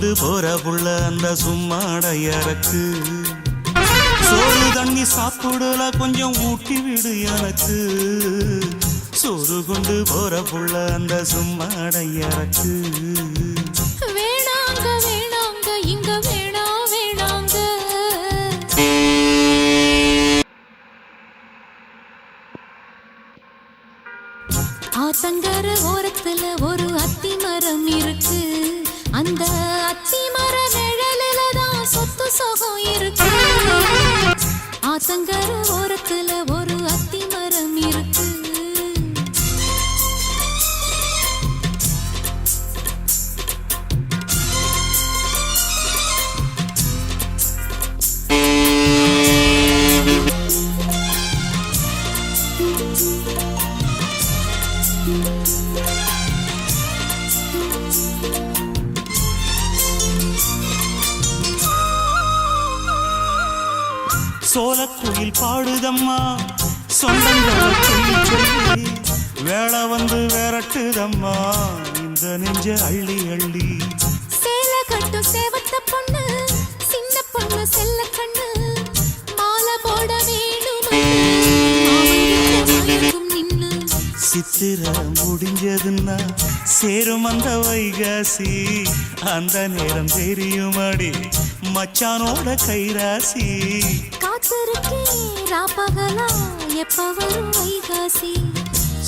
கொண்டு போற புள்ள அந்த சும்மாடையறக்கு சோறு தண்ணி சாப்பிடல கொஞ்சம் ஊட்டி விடு எனக்கு சோறு கொண்டு போற புள்ள அந்த சும்மாடையறக்கு வேணாங்க வேணாங்க இங்க வேணா வேணாங்க ஆத்தங்கர ஓரத்துல ஒரு அத்தி மரம் இருக்கு அந்த அத்தி மர நிழலில தான் சொத்து சுகம் இருக்கு ஆத்தங்கர ஓரத்துல ஒரு அத்தி மரம் இருக்கு சோலக்குயில் பாடுதம்மா சொந்தங்களை சொல்லி சொல்லி வேளை வந்து விரட்டுதம்மா இந்த நெஞ்ச அள்ளி அள்ளி சேல கட்டும் சேவத்த பொண்ணு சின்ன பொண்ணு செல்ல கண்ணு மாலை போட வேணும் நின்னு சித்திர முடிஞ்சதுன்னா சேரும் அந்த வைகாசி அந்த நேரம் தெரியுமாடி மச்சானோட கைராசி காத்திருக்கேன் ராப்பகலா எப்ப வரும் வைகாசி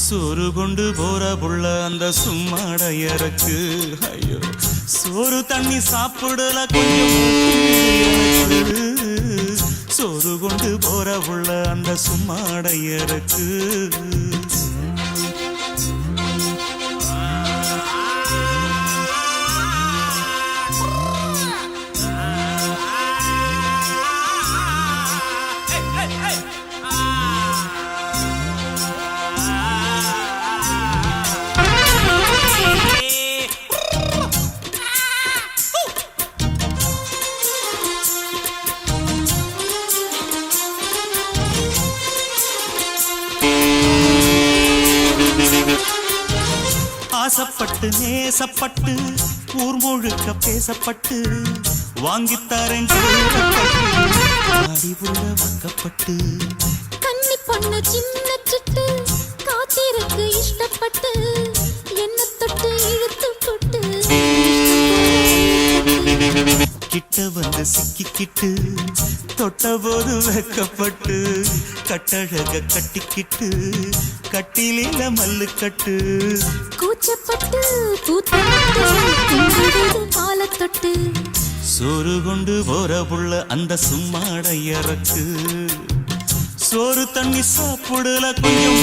சோறு கொண்டு போற புள்ள அந்த சும்மாடையறக்கு ஐயோ சோறு தண்ணி சாப்பிடல கொஞ்சம் சோறு கொண்டு போற புள்ள அந்த சும்மாடையறக்கு ஆசப்பட்டு நேசப்பட்டு ஊர் முழுக்க பேசப்பட்டு வாங்கித்தாரன் வாக்கப்பட்டு கன்னி பொண்ணு சின்ன சிட்டு காத்திருக்கு இஷ்டப்பட்டு என்ன தொட்டு இழுத்து போட்டு கிட்ட வந்து சிக்கிக்கிட்டு தொட்ட போது வெக்கப்பட்டு கட்டழக கட்டிக்கிட்டு கட்டிலில மல்லு கட்டு கூச்சப்பட்டு கூத்தப்பட்டு கால தொட்டு சோறு கொண்டு போற புள்ள அந்த சும்மாடையறக்கு சோறு தண்ணி சாப்பிடல கொஞ்சம்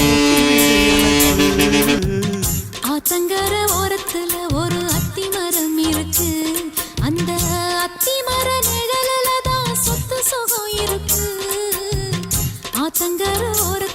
ஆத்தங்கர ஓரத்துல ஒரு அத்தி மரம் இருக்கு அந்த அத்தி மர நிழலில தான் சொத்து சுகம் இருக்கு ஆத்தங்கர ஓரத்துல